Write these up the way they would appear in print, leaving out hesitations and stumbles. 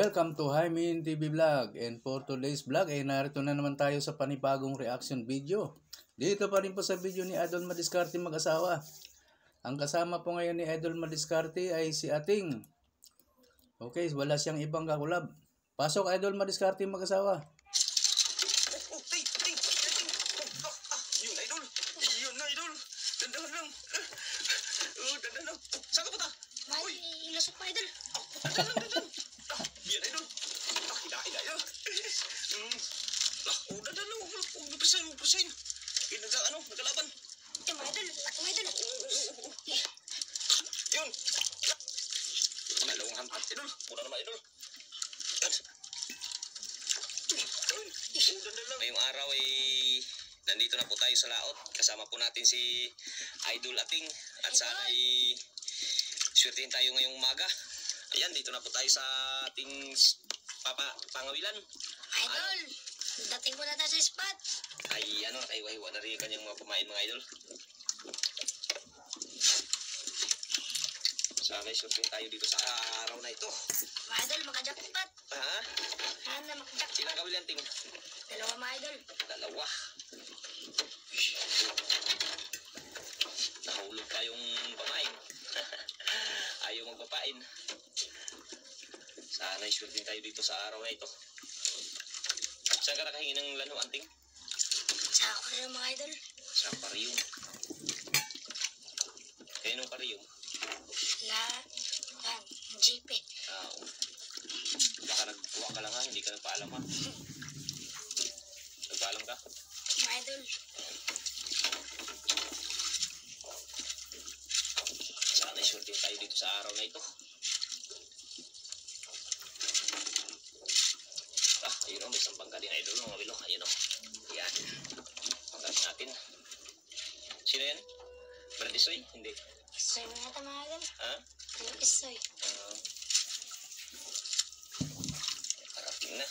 Welcome to Hymin TV Vlog, and for today's vlog ay narito na naman tayo sa panibagong reaction video. Dito pa rin po sa video ni Idol Madiskarte mag-asawa. Ang kasama po ngayon ni Idol Madiskarte ay si Ating. Okay, wala siyang ibang kakulab. Pasok Idol Madiskarte mag-asawa. Yun Idol, yun na Idol. Dandahan lang. Dandahan lang. Saan ka punta? Ay, ilasok pa Idol. Dandahan lang. Yan Idol. Hila yun. Dandahan lang. Huwag pisahin. Nagkalaban. Tama Idol, Idol. Yun. Malawang hampat Idol. Muna naman Idol. Ngayong araw ay nandito na po tayo sa laot. Kasama po natin si Idol Ating. At sana ay swertihin tayo ngayong umaga. Ayan, dito na po tayo sa ating pangawilan. Idol, dating ko na tayo sa spot. Ay, nakaiwa-iwa na rin yung kanyang mga kumain mga idol. Sana ay swertihin tayo dito sa araw na ito. Mga Idol, makajakpat. Ha? Sana makajakpat. Ilang kawilan ting? Dalawa mga Idol. Dalawa. Nahulog tayong pamain. Ayaw magpapain. Sana i-swertihin tayo dito sa araw na ito. Saan ka nakahingi ng lano, Anting? Sa ako rin mga Idol. Sa Parium. Kaya nung Parium? Jeep eh. Baka nagkuha ka lang ha, hindi ka nagpaalam ha. Nagpaalam ka? Mga Idol. Sana i-swertihin tayo dito sa araw na ito. Ayun o, may isang bangka din Idol mga bilo. Ayun o. Ayan. Pangkat natin. Sino yan? Bradisoy? Hindi. Isoy mo natin mga Idol. Ha? Isoy. Parating na.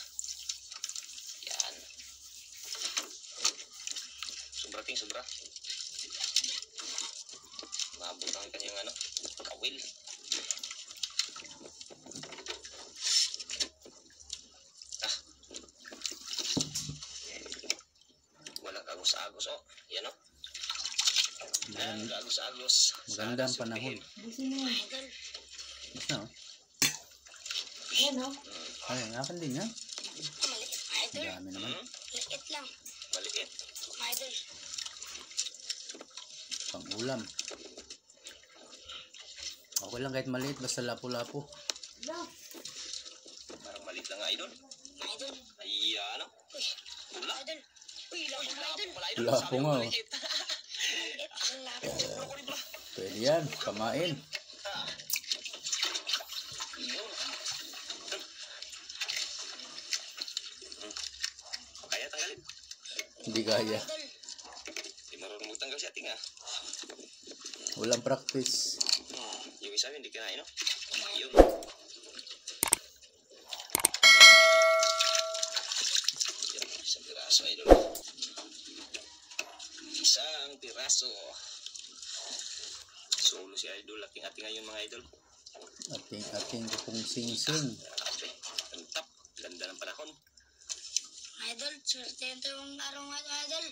Yan. Sobra. Maabot ang kanyang kawil. Walang agos-agos oh. Yan oh. Yan, agos-agos. Magandang panahon. Mga Idol. No? Ayan o. Ay, akin din yan. Maliit mga Idol. Dami naman. Maliit lang. Maliit. Mga Idol. Pang ulam. Okay lang kahit maliit, basta lapo-lapo. Parang maliit lang nga Idol. Mga Idol. Ayan oh. Uy, mga Idol. Uy, lapo mga Idol. Lapo nga oh. Maliit. Ang lapo. Pwede yan, kamain. Kaya tanggalin? Hindi kaya. Idol. Hindi marunong magtanggal si Ating ah. Walang practice. Yung isa hindi kinain no? Yun. Isang piraso Idol. Isang piraso. Solo si Idol. Ating ngayon mga Idol. Ating ko pong sing-sing. Grabe. Tantap. Ganda ng panahon. Idol, swerte ito yung araw nga Idol.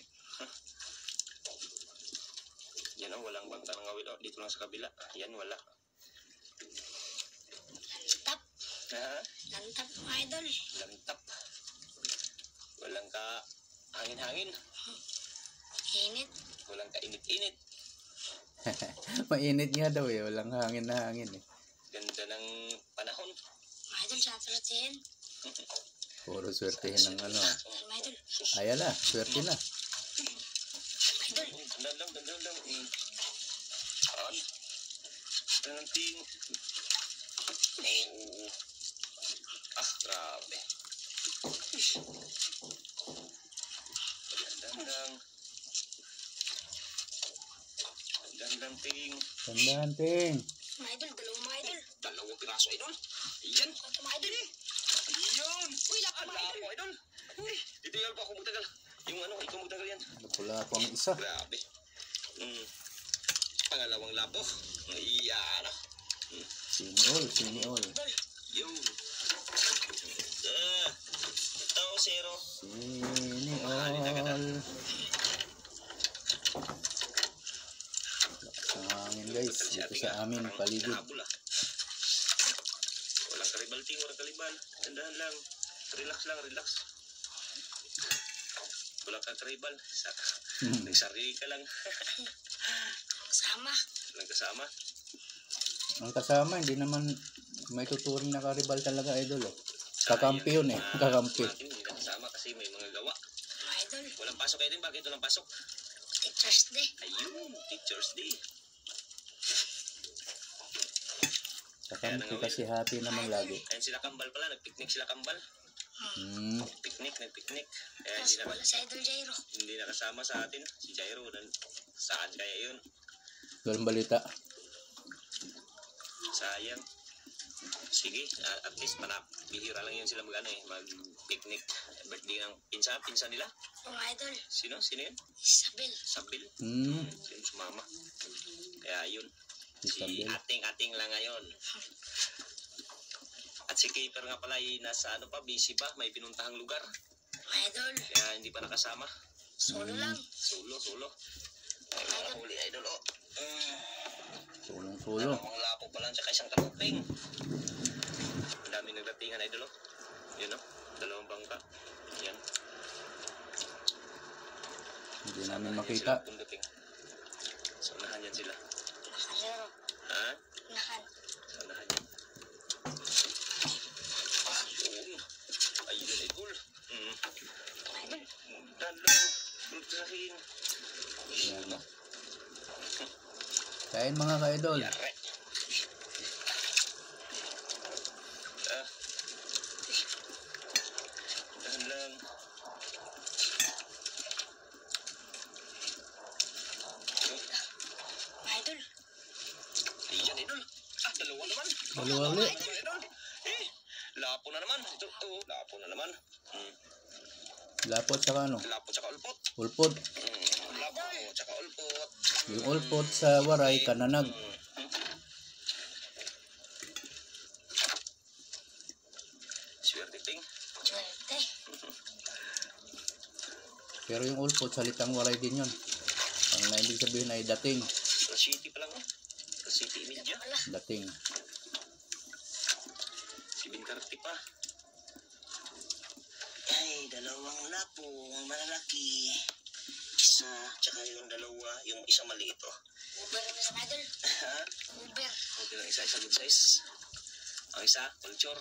Yan o, walang bangka ng awil. Dito lang sa kabila. Yan, wala. Lantap. Ha? Lantap mga Idol. Lantap. Walang ka hangin-hangin. Init. Walang ka init-init. Mainit nga daw eh. Walang hangin na hangin eh. Ganda ng panahon. Mga Idol, saan swertehin? Puro swertehin ng ano. Mga Idol. Ayala, swerte na. Idol. Dandan lang. Saan? Nanting. Oh. Grabe. Dandan ting. Tandaan, Ting. Mga Idol, dalawa mga Idol. Dalawang piraso, Idol. Ayan. Ito mga Idol. Ayan. Uy, lapo mga Idol. Lapo, Idol. Ito yan pa ako magtagal. Yung ikaw magtagal yan. Lapo-lapo ang isa. Grabe. Pangalawang lapo. Iyan. Sini all. Yun. aming Parang paligid. nahabol ah. Walang karibal ting, walang kalibal. Dandahan lang. Relax lang, relax. Walang karibal. Nagsarili ka lang. Sama. Walang kasama. Ang kasama, hindi naman may tuturing na karibal talaga, idol. Kakampi yun eh. Kakampi. Natin hindi na kasama kasi may mga gawa. Mga idol. Walang pasok kayo din. Bakit walang pasok? Teacher's Day. Ayun, Teacher's Day. Kakampi kasi happy naman lagi. Ayun sila kambal pala. Nagpiknik sila kambal. Nagpiknik. Kaya Tapos wala si Idol Jairo. hindi nakasama sa atin. Si Jairo. Saan kaya yun? Walang balita. Sayang. Sige, at least bihira lang yun sila mag-picnic. Birthday ng pinsan nila. Mga idol. Sino yun? Isabel. Sabil. Sino sumama? Kaya yun. Si Isabel. ating lang ngayon. At si Keeper nga pala ay nasa busy pa. May pinuntahang lugar. Mga idol. Kaya hindi pa nakasama. Solo lang. Solo. Ay, mga huli idol. Sulong-sulo. Mga lapo pa lang tsaka isang kanuping. Ang daming nagdatingan idol. Yun o. Dalawang bangka. Yan. Hindi namin makita. Sa unahan yan sila. Nakasero. Ha? Nakan. Sa unahan yan. Ayun. Ayun idol. Mga idol. Dalawang. Ultrahin. Yan. Kain mga ka-idol. Yare. Dahan lang. Mga idol. Ayan idol. Dalawa naman. Dalawa ulit. Idol. Lapo na naman. Ito. Lapo na naman. Lapot saka ano? Lapo tsaka ulpot. Ulpot. Lapo tsaka ulpot. Yung ulpot sa waray, kananag. Swerte ting. Swerte. Pero yung ulpot, salitang waray din yun. Ang naibig sabihin ay dating. City pa lang. City Media. Wala. Dating. Si Binkarti pa. Ay, dalawang lapong malalaki. Isa, tsaka yung dalawa, yung isang maliit Uber na sa mga idol. Ha? Uber. Okay lang, isa good size. Ang isa, culture.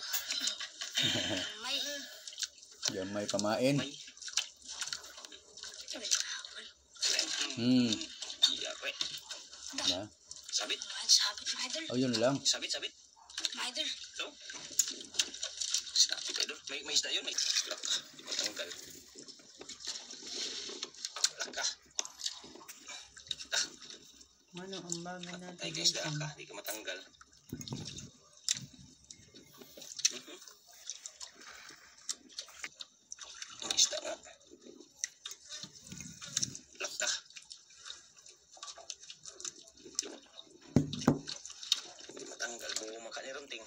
May. Yan may pamain. May. Yare. Na? Sabit. Sabit mga idol. O yun lang. Sabit. Mga idol. Ito. Sabit, idol. May isda yun, may. Lak. Di matanggal. Laka. Ano ang bago natin? Ay guys, laka. Di ka matanggal. May isda nga. Laka. Di matanggal. Bumaka ni Runting.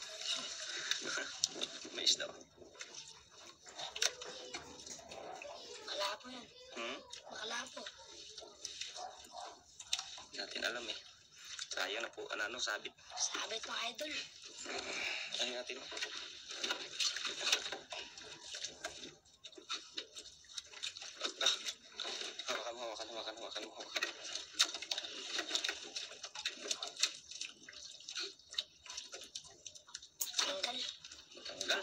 May isda. Kalapo yan. Kalapo. Hindi natin alam eh. Sayang na po. Ano, sabit. Sabit mga idol. Ano natin? Hawakan. Tanggal. Tanggal.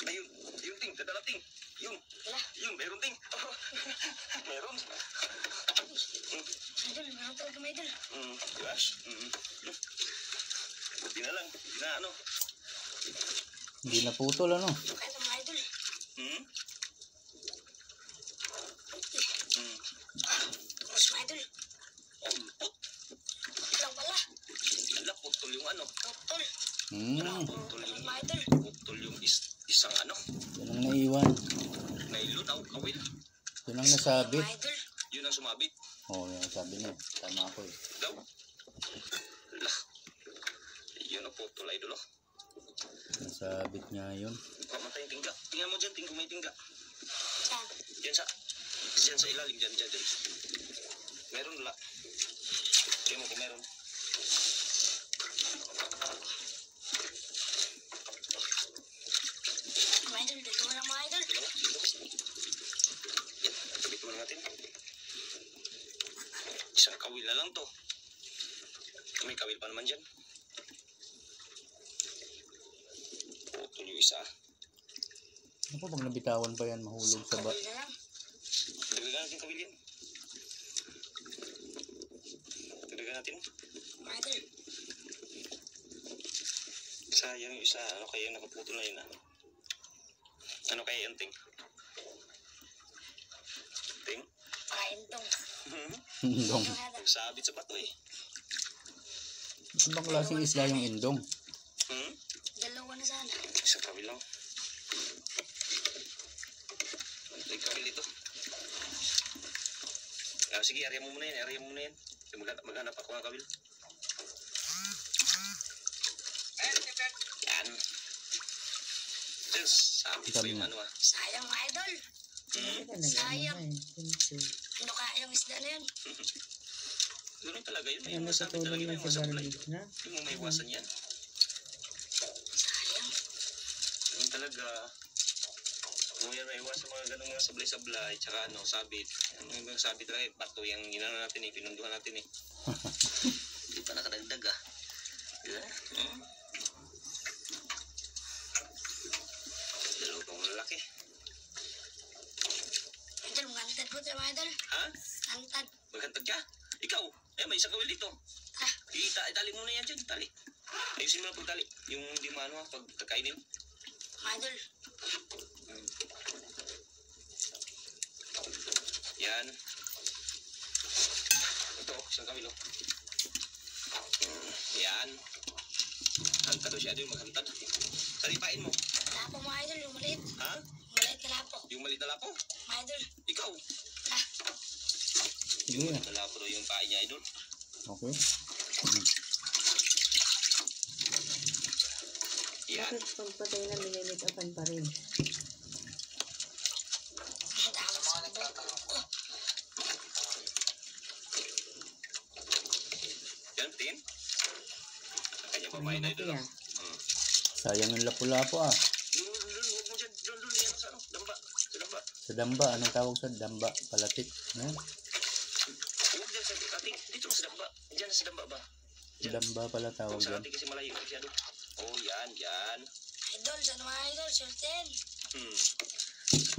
Ayun, yung ting, dadala ting. Wala. Yun, meron ting. Meron. Idol, meron talaga mga idol. Yes. Buti na lang. Buti na ano. Hindi na putol ano. Ito mga idol. Tapos mga idol. Ulpot. Lang pala. Wala, putol yung ano. Putol. Putol yung, Mga idol. putol yung isang ano. Yan ang naiwan. Nailon, kawil. Yun ang nasabit. Mga idol. Yun ang sumabit. Oo, yan ang sabi niya. Tama ako eh. Daw. Lah. Yun ang putol, idol. Nasabit niya yun. Pamatay yung tingga. Tingnan mo dyan, kung may tingga. Saan? Diyan sa ilalim, dyan. Meron la. Tingnan mo kung meron. Mga idol, dalawa lang mga idol. Dalawa, dalawa. Yan, kabit mo natin. Isang kawil na lang to. May kawil pa naman dyan. Putol yung isa. Ako, pag nabitawan pa yan, mahulog sa ba. Kawil na lang. Dagdagan natin kawil yan. Dagdagan natin. Mga idol, Sayang yung isa. Ano kaya yung nakaputol na yun ah? Ano kaya yung ting? Ting? pakaintong. Indong. Mga idol, Sabit sa bato eh. Ibang klaseng isla yung indong. dalawa na sana. Isang kawil lang. May kawil dito. Sige, area mo muna yan. Area mo muna yan. Maghanap ako ng kawil. Yan. Diyos, sabi ko yung ano ah. Sayang mga idol. Sayang. Ano kaya yung isda na yun? Ganoon talaga yun. Ano sa Sabi talaga tulong may na mga sa supply. barangay na? Yung mga may iwasan yan. Sayang. Yung talaga, kung yan may iwasan mga ganong mga sablay-sablay, tsaka ano, sabit. Yung sabit talaga, bato yung ginano natin eh, pinunduhan natin eh. Hindi pa nakadagdag ah. Diba? Dalawa pang lalaki. Idol, mangantad po tayo mga idol. Ha? Antad. Maghantad ka? Ikaw? May isang kawil dito. Ah, Itali mo na yan dyan, tali. Ayusin mo na pagtali. Yung hindi mo ano, pag kakainin. mga idol. Yan. Ito, isang kawil oh. Yan. Hantad o siya doon, maghantad. Saripain mo. Lapo mga idol, yung maliit. Ha? Maliit na lapo. Yung maliit na lapo? Mga idol. Ikaw. Ah, Sige. Yung maliit na lapo daw yung pain niya, idol. Okay. Yan. Bakit pagpatay na minimake-upan pa rin? tama sa bubok. Oh, Yan, tin. Ang kanyang babae Ano na ba idol. kaya? Sayang yung lapu-lapo ah. Huwag mo dyan. Doon, yan sa ano, damba. Sa damba. Sa damba, anong tawag sa damba? Palatik. Yan. Huwag dyan sa ating. Dito sa damba. Dyan sa damba ba? Damba pala tawag Huwag sa yan. ating kasi malayo masyado. Oh, yan, yan. idol, sana mga idol, surten.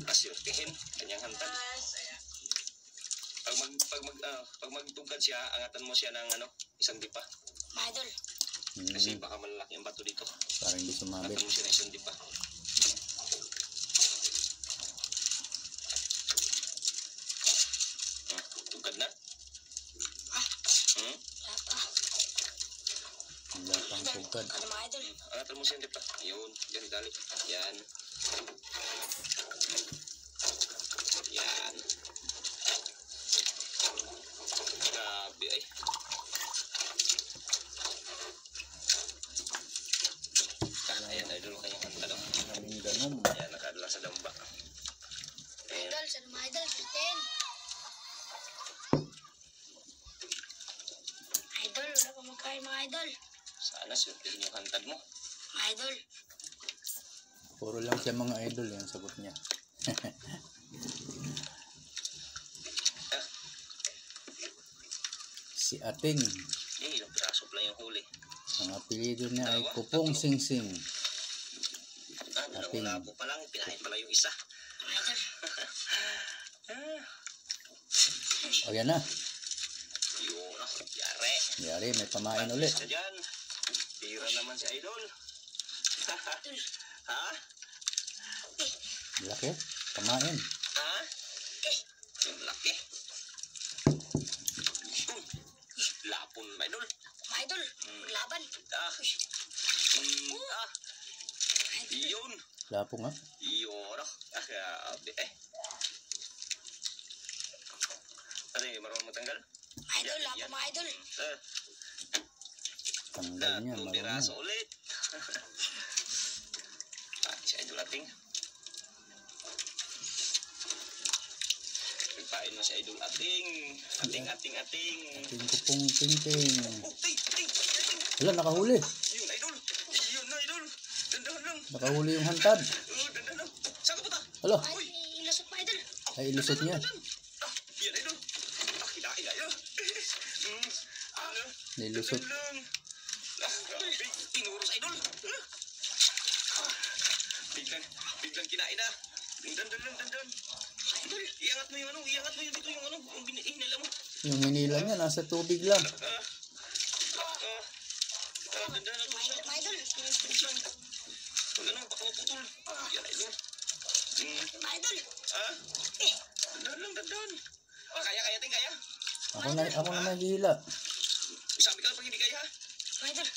Asyurtihin. Kanyang hantad. Pag magtugkad siya, angatan mo siya ng ano, isang dipa. Mga idol, Kasi baka malalaki ang bato dito. Parang hindi sumabit. Angatan mo siya ng isang dipa. Tugkad na. wala pa. Wala pang tugkad. Ano mga idol? Angatan mo siya ng dipa. Yun, dyan dali. Yan. Yan. Grabe ay. Ayan, idol ko kanyang hantad. Maraming ganun. Ayan, nakadala sa damba. Ayan. Idol, sana mga idol, surten. Idol, wala pa magkain mga idol. Sana surtihin yung hantad mo. Mga idol, Puro lang siya mga idol yung sagot niya. Si Ating. Ilang piraso pa lang yung huli. Ang apelido niya ay Kupong Singsing. Dalawang labo pa lang, pinahin pala yung isa. mga idol. O yan na. Yun, yare. Yari, may pamain ulit. Ka dyan. Tira naman si Idol. Ha? Laki. Pamain. Ha? Yung laki. Lapon, Idol. Mga idol, maglaban. Yun. Lapo nga. Yun. Grabe eh. Ano yung marunong matanggal? Mga idol, wala pa mga idol. Tanggal niya. Tatlong Marunong. piraso ulit. Si Idol ating. Kain na si Idol Ating. Ating. Ating ko pong ting-ting. Oh, ting. Wala, nakahuli. Yun, Idol. Yun na, Idol. Dandahan lang. Nakahuli yung hantad. Dandahan lang. Saan ka punta? Hala, Ay, ilusot pa, idol. ay ilusot niya. Yan, Idol. Kinain na yun. Nilusot. Dandahan lang. Grabe. Tinuros, Idol. Biglang kinain na. Dandahan. Idol, iangat mo yung ano. Iangat mo yung dito yung ano. Yung hinila mo. Yung hinila niya, nasa tubig lang. Dandahan lang. Mahirap, mga idol. Wala na, baka maputol. Yan, Idol. Mga idol. Dandahan. Kaya, ting, kaya. Ako na naghihila. Sabi ka na pag hindi kaya, ha? Mga idol.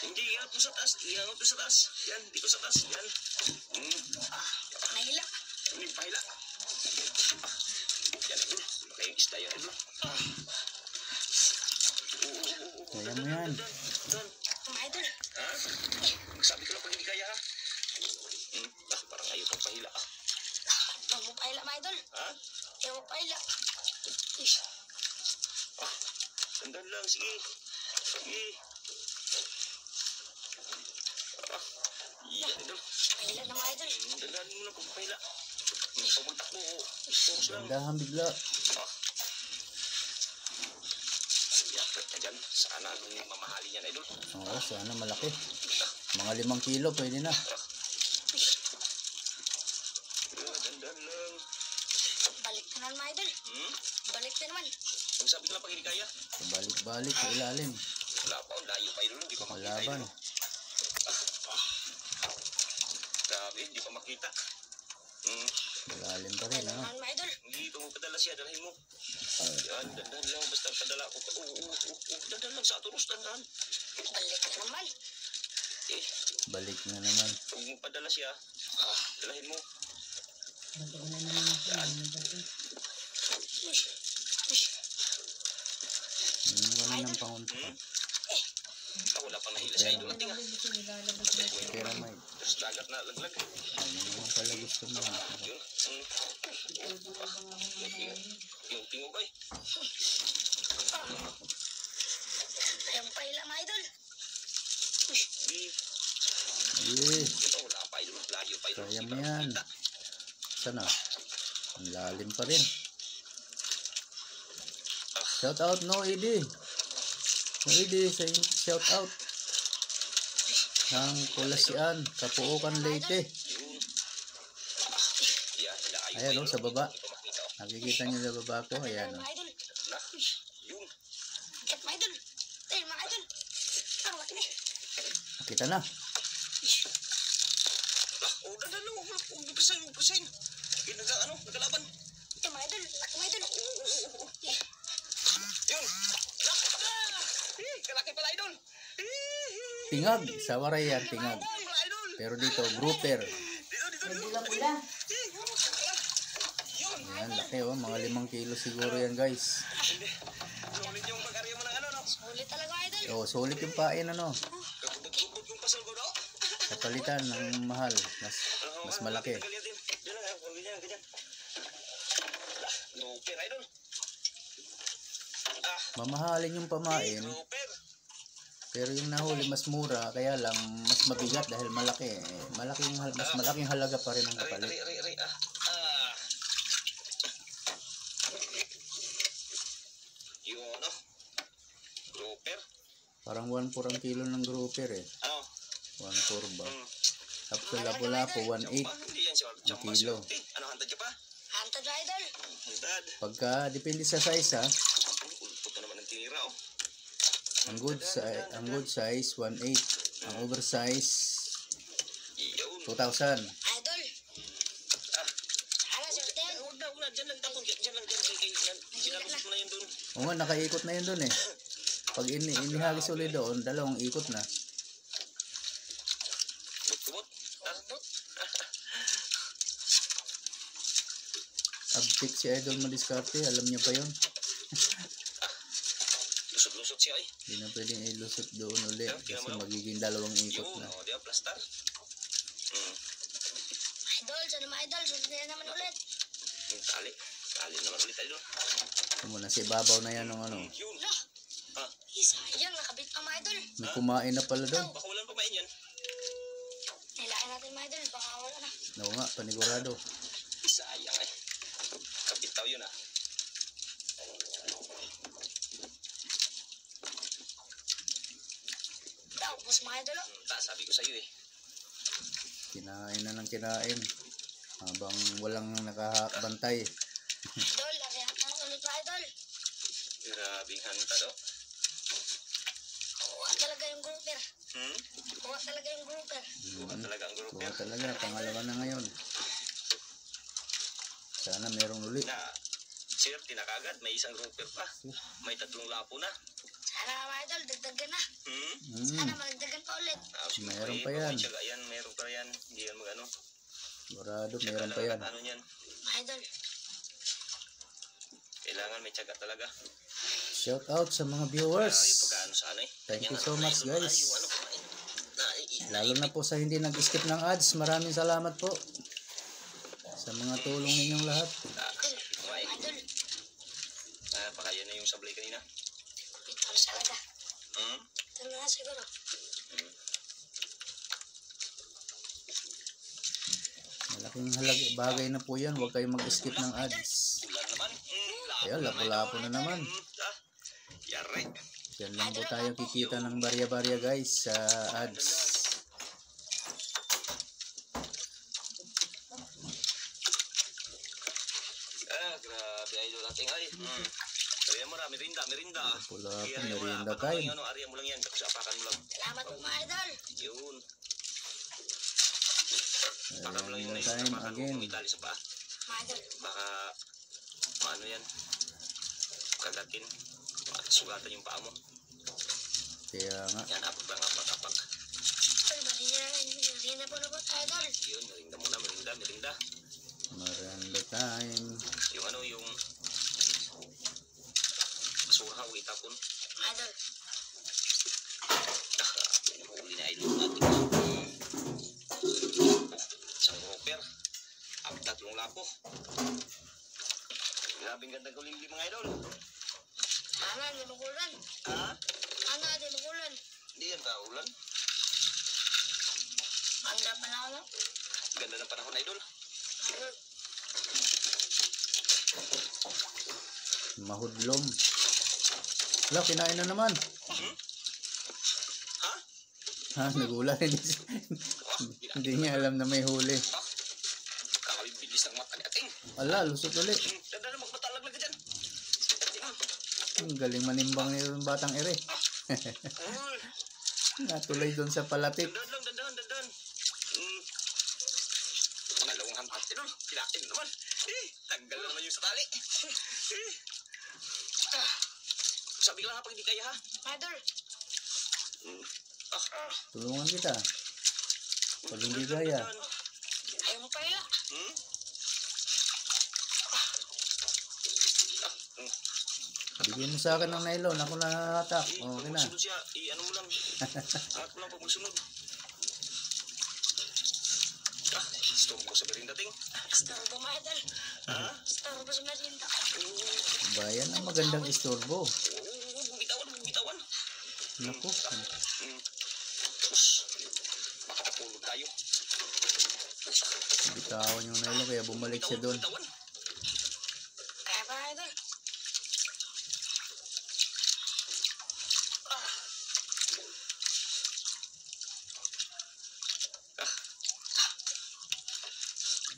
Hindi, iangat mo sa taas. Iangat mo sa taas. Yan, dito sa taas. Yan. Nahila. Hindi pahila. Yan, Idol. Kaya yung isda yan, Idol. Kaya mo yan. Dan. Mga idol. Ha? Sabi ka na pag hindi kaya, ha? Parang ayaw kang pahila, ha? Huwag mo pahila, mga idol. Ha? Huwag mo pahila. Dandan lang, sige. Yan, Idol. Pahila na, mga idol. Dandan mo lang kung pahila. Pagmuntak mo, focus lang. Dandahan bigla. Yakot ka dyan. Sana nung mamahali yan, Idol. Oo, sana malaki. Mga 5 kilo, pwede na. Dandan lang. Balik na naman, mga idol. Balik na naman. Kung sabi ka lang pag hindi kaya, Balik sa ilalim. wala pa, layo pa, Idol. Hindi pa makita, Kalaban. Idol. Grabe, hindi pa makita. Ilalim pa rin, ha? Naman, mga idol. Hindi pa mo padala siya, dalhin mo. Yan, dandan lang. Basta padala ko. Dandan lang sa turos, dandan. Balik na naman. Balik na naman. Kung mo padala siya, dalahin mo. Wala ng pangunta. Wala pang nahila sa Idol Ating, ha? Pero may, Tapos dagat na laglag. ano naman pala gusto mo. Yun. Yung tingog ay. Ayaw mo pahila, mga idol. Wala pa, Idol. Layo pa, Idol. Kaya Hindi mo pa yan. makita. Sana. Ang lalim pa rin. Shout out, no Edi. No Edi, shout out. Ng Kulasian, Kapuukan, Leyte. Yun. Yan, layo Ayan, pa, oh, Idol. sa baba. Hindi pa makita, oh. Nakikita niyo sa baba ko. Ayan, Mga oh. idol. Na. Yun. Kat, mga idol. Ayun, mga idol. Ang laki na. Nakita na. Dandan lang. Huwag nagkalaban. Ayun, mga idol. Laki, mga idol. Yun. Kalaki pala, Idol. Tingag. Sa waray yan, tingag. Mga Idol. Pero dito, grouper. Dito. Yun. Yan, laki, oh. Mga 5 kilo siguro yan, guys. Sulit yung pag-arya mo ng ano, no? Sulit talaga, idol. Oh, sulit yung pain, ano. Kapag-gubog yung pasal ko, no? Kapalitan ng mahal. Mas malaki. Diyan lang, ganyan. Grouper, Idol. Mamahalin yung pamain. Grouper. Pero yung nahuli mas mura, kaya lang mas mabigat dahil malaki. Mas malaking halaga pa rin ang kapalit. Ari. Yun, no? Grouper. Parang 1/4 ang kilo ng grouper eh. Ano? 1/4 ba? Tapos sa lapu-lapu, 1/8 Hindi yan siya. ang kilo. Ano, hantad ka pa? Hantad, idol. Hantad. Pagka, depende sa size ha. Ulpot na naman ang tinira, oh. Ang good size, 1/8. Ang oversize, Yun. 2,000. Idol. Hala, swerte yan. Huwag na. Diyan lang tapon. Diyan lang. Ginalupot mo na yun dun. O nga, nakaikot na yun dun eh. Pag inihagis ulit doon, 2 ikot na. Bot. Abtik si Idol Madiskarte, alam niya pa yun. Lusot siya, ay. Hindi na pwedeng ilusot doon ulit kasi magiging 2 ikot Yun, na. di ba, plastar? Idol, sana mga idol. Susunod na naman ulit. Yung tali. Alin naman ulit idol. Ito muna, si babaw na yan ng ano. Yun. Lah, Ah, sayang, nakabit pa mga idol. May kumain na pala doon. baka walang pamain yan. Nilain natin mga idol, baka wala na. Oo nga, panigurado. Sayang eh. Kapitaw yun ah. Daw, bus mga idol. Oh. Sabi ko sa'yo eh. Kinain na ng kinain. Habang walang nakabantay. Idol, lagyan natin ulit mga idol. Grabing hanta daw. Kuha talaga yung grouper. Kuha talaga yung grouper. Bukan talaga ang grupo Kuha yan. talaga, pangalawa na ngayon. Sana merong uli. Na, sir, tinakagad. May isang grouper pa. May 3 lapo na. Sana mga idol, dagdagan na. Sana malagdagan pa ulit. Meron pa yan. May tiyaga yan, meron pa yan. Hindi yan mag-ano. Sigurado, meron pa yan. Ano yan. Mga idol, Kailangan may tiyaga talaga. Shout out sa mga Yung viewers. pagkaano sa ano eh. Thank you Yan, so much, yung guys. ano, kumain. Lalo na po sa hindi nag-skip ng ads. Maraming salamat po. Sa mga tulong ninyong lahat. Kumain. mga idol, Baka yan na yung sablay kanina. ito na talaga. Ito na siguro. Malaking bagay na po yan. Huwag kayong mag-skip ng ads. Ulan naman. Ayun, lapo-lapo na naman. Yari. Yan lang po tayo kikita ng barya-barya guys sa ads. Grabe idol ating ay. Kaya mo na, merinda. Lapo-lapo, Kaya mo na, merienda apakan mo time. lang yan, ariyan mo lang yan. Tapos apakan mo lang. Salamat po mga idol. Yun. Apakan mo lang yung Merienda nais. time Apakan mo again. kung itali sa paa. Mga idol, Baka, maano yan. Kagatin. Sugatan yung paa mo. Kaya nga, Yan, apak lang, apak. ay, marina po na po tayo idol. Yun, merinda muna, merinda. merienda time. Yung ano, yung basura, huwag itapon. Mga idol, Huli na idol natin. Isang grouper. 3 lapo. Grabing gandang kulimlim mga idol. sana hindi magulan. Ha? Sana hindi magulan. Hindi yan ulan. Handa pa na ako, no? Ganda ng panahon idol. Idol, Mahudlom. Wala, kinain na naman. Ha? Ha, nagulat. Hindi niya alam na may huli. Kakabibilis ng mata ni ating. Ala, lusot ulit. Ganda na magmatalag ka dyan. Ang galing manimbang ni yung batang ere. Uy, Natuloy doon sa palapit. dandan. Pangalawang hampat idol. Kinain na naman. Tanggal na naman yung sa tali. Sabi ka lang ha pag hindi kaya ha. mga idol, Tulungan kita. Pag hindi kaya. ayaw mo pa ila. Bigyan mo sa akin ng nylon. Ako nahahatak. Okay na. Magsunod siya. Ano mo lang. Angat mo lang pag magsunod. Stop ko sa bering dating. Star ba mga idol? Ha? Star ba sa merinda? Bayan ang magandang istorbo. Bumitawan. Naku. Baka napulog tayo. Bitawan yung nylon kaya bumalik siya doon. Bumitawan. Kaya pa mga idol?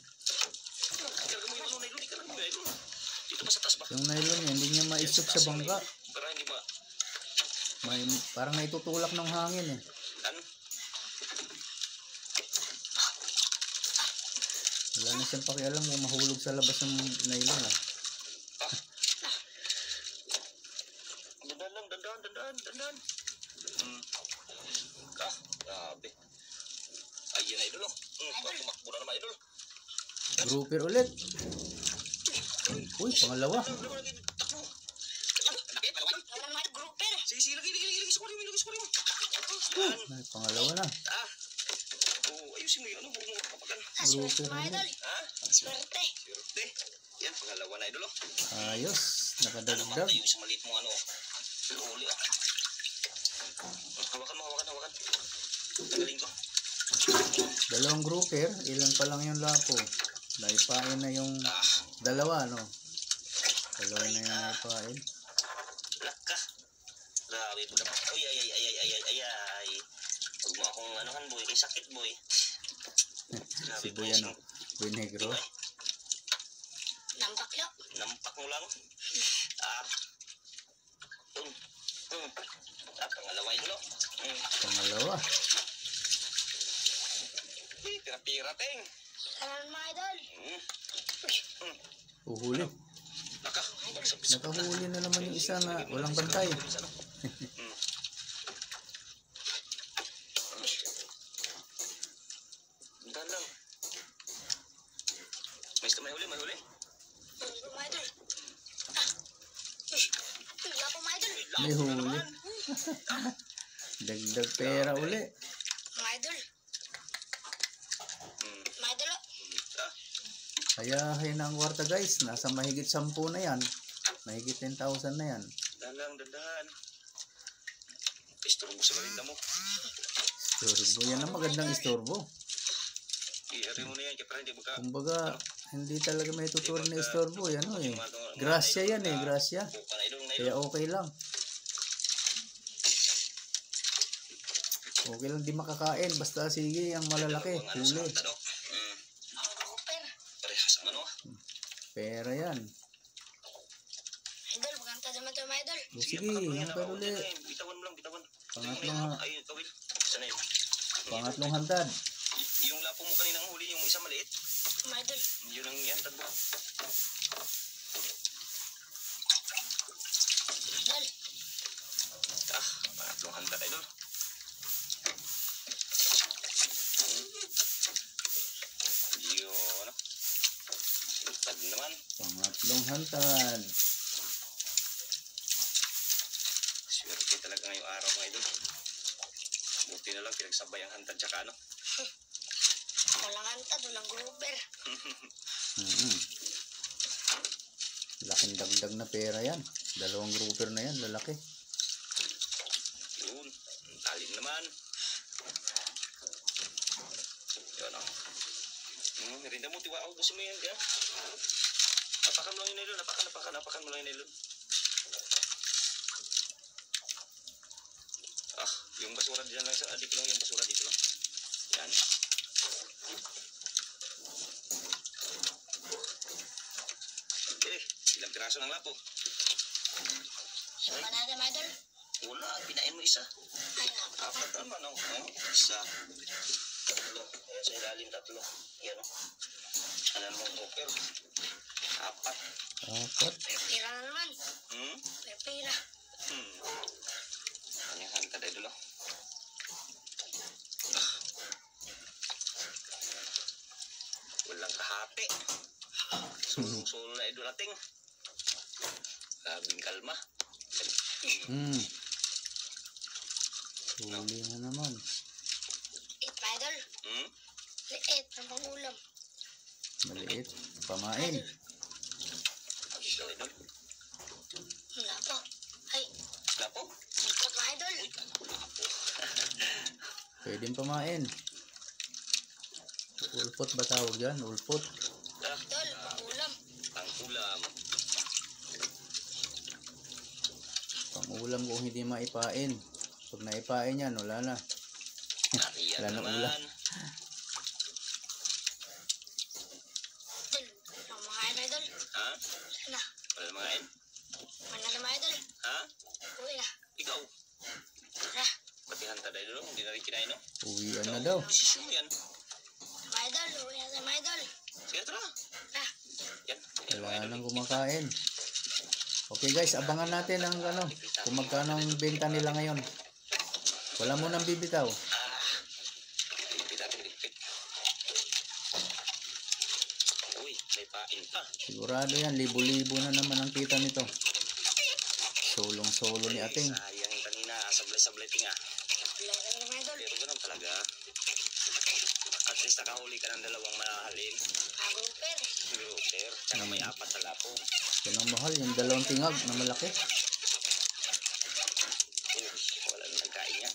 Ikarga mo yung ano, nylon. Ikarga mo yung nylon. Dito pa sa taas ba? Yung nylon niya, hindi niya maisok sa bangka. Para hindi ba? Parang naitutulak ng hangin eh. Ano? Wala na siyang pakialam kung mahulog sa labas ng nylon ah. Dandan lang, dandan. Grabe. Ayun na idol, oh. Tumakbo na naman idol. Grouper ulit. Uy, pangalawa. Takbo. Laki, palawan. Wala naman yung grouper. Sige, lagi. Sukurin mo. Yan. Ay, pangalawa na. Oo, ayusin mo yun. Ano, huwag mo kapagan. Swerte Grouper mga ulit. idol. Ha? Swerte. Swerte. Yan, pangalawa na idol. Ayos. Ano, Nakadagdag. makatayo sa maliit mong ano. Uli. Hawakan. Tagaling ko. Dalawang grouper. Ilan pa lang yung lapo. Naipain na yung dalawa, no? Dalawa na yung naipain. Laka. Grabe po naman. Ay. Huwag mo akong anuhan, boy. Kay sakit, boy. Grabe Si po Boy, ano? Boy Negro. Nampak lo. Nampak mo lang. Pangalawa yun, no? Pangalawa. Pira-pira, ting. Kanan mga idol. Uhuli. Laka. Nakahuli na naman yung isa na walang bantay. Dahan lang. May huli. Mga idol. Wala po mga idol. May huli. Dagdag pera uli. Mga idol. Mga idol lo. Kaya na ang kwarta guys. Nasa mahigit 10 na yan. Mahigit 10,000 na yan. Dahan. Isturbo sa marinda mo. Istorbo. Yan ang magandang istorbo. I-ari mo na yan, kaya parang hindi magka... Kumbaga, hindi talaga may tuturo na istorbo. Yan o eh. Grasya yan eh. Grasya. Kaya okay lang. Okay lang di makakain. Basta sige ang malalaki. Huli. Grouper. Parehas ang ano. Pera yan. Idol, maganda naman ito mga idol. O, sige, hanggang uli. Bitawan mo lang. Pangatlong, Sana yun. pangatlong hantad. Yung lapo mo kaninang huli, yung isa maliit, Mga idol. yun ang iantad mo. Idol. Pangatlong hantad, idol. Yun. Hantad naman. Pangatlong hantad. Swerte talaga ngayong araw, mga idol. Buti na lang pinagsabay ang hantad tsaka ano. Walang antad, walang grouper. Laking dagdag na pera yan. Dalawang grouper na yan. Lalaki. Yun. Ang talim naman. Yun o. Rinda mo, tiwa. Gusto mo yan, kaya. Napakan mo lang yung nylon. Napakan mo lang yung nylon. Yung basura dyan lang. Dito lang yung basura. Dito lang. Yan. Ilang piraso ng lapo? Saan ba natin mga idol? Wala, pinain mo isa. Ay, naku. Apat naman, oh. Isa. Tatlo. Ayan sa ilalim, tatlo. Yan, oh. Ano naman, grouper? Apat. Pira na naman. Pira. Ano yung hantad, idol, oh. Walang kahati. Sulong-sulong na idol nating. Grabing kalma. Huli na naman. Liit mga idol. Liit ng pangulam. Maliit. Pamain. Ito, idol. Wala po. Ay, Lapo? ikot mga idol. Pwedeng pamain. Ulpot ba tawag dyan? Ulpot. Idol, pangulam. Ang ulam. Pangulam kung hindi maipain. Pag naipain yan, wala na. Ayan Wala na naman. ulam. Idol, ang mga idol. Ha? Na, Wala mga kain? mana na mga idol. Ha? Uwi na. Ikaw? Tara, Pati hantad, idol, hindi na rin kinain, no? Uwian na daw. Desisyon mo yan. mga idol. Uwi na tayo mga idol. Sige, tara. Tara. Yan. Wala nang kumakain. Okay guys, abangan natin ang ano, kung magkano ang benta nila ngayon. Wala mo nang bibitaw. Ligpit. Uy, may pain pa. Sigurado yan, libo-libo na naman ang kita nito. Solong-solo ni Ating. Sayang kanina. sablay-sablay tinga. Wala ka na naman, idol. Pero ganun talaga. At least nakahuli ka ng dalawang manahalin. Grouper. Grouper. Tsaka may 4 na lapo. Yan ang mahal, yung dalawang tingag na malaki. Wala na nagkain niya.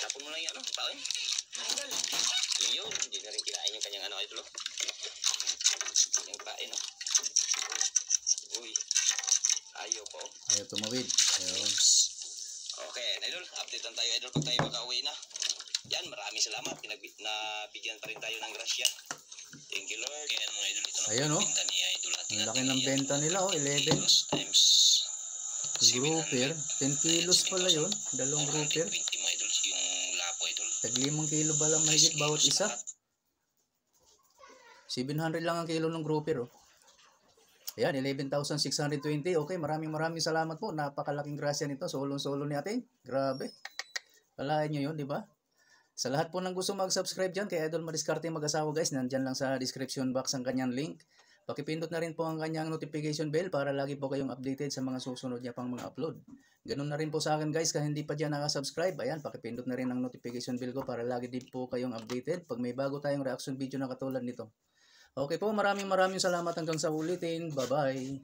Tapon mo lang yung pain. Idol. Yun, hindi na rin kinain yung kanyang idol. Yung pain. Uy. Ayaw po. Ayaw tumawid. Ayun. Okay, idol. Update lang tayo, idol, pag tayo makauwi na. Yan, maraming salamat. Nabigyan pa rin tayo ng grasya. Thank you, Lord. Kaya mga idol, ito na Ayan, po oh. yung benta ni Idol Ating. Ang laki ng benta nila, oh, 11. Times Grouper, 10 kilos pala yun. Dalawang grouper. 20 mga idol, yung lapo, idol. Tag 5 kilo ba lang mahigit bawat isa? 700 lang ang kilo ng grouper, oh. Ayan, 11,620. Okay, maraming salamat po. Napakalaking grasya nito. Solong-solo ni ating. Grabe. Kalahin nyo yun, di ba? Sa lahat po ng gusto mag-subscribe dyan kay Idol Madiskarte Mag-asawa, guys, nandyan lang sa description box ang kanyang link. Pakipindot na rin po ang kanyang notification bell para lagi po kayong updated sa mga susunod niya pang mga upload. Ganun na rin po sa akin, guys, kaya hindi pa dyan nakasubscribe. Ayan, pakipindot na rin ang notification bell ko para lagi din po kayong updated pag may bago tayong reaction video na katulad nito. Okay po, maraming salamat hanggang sa ulitin. Bye-bye.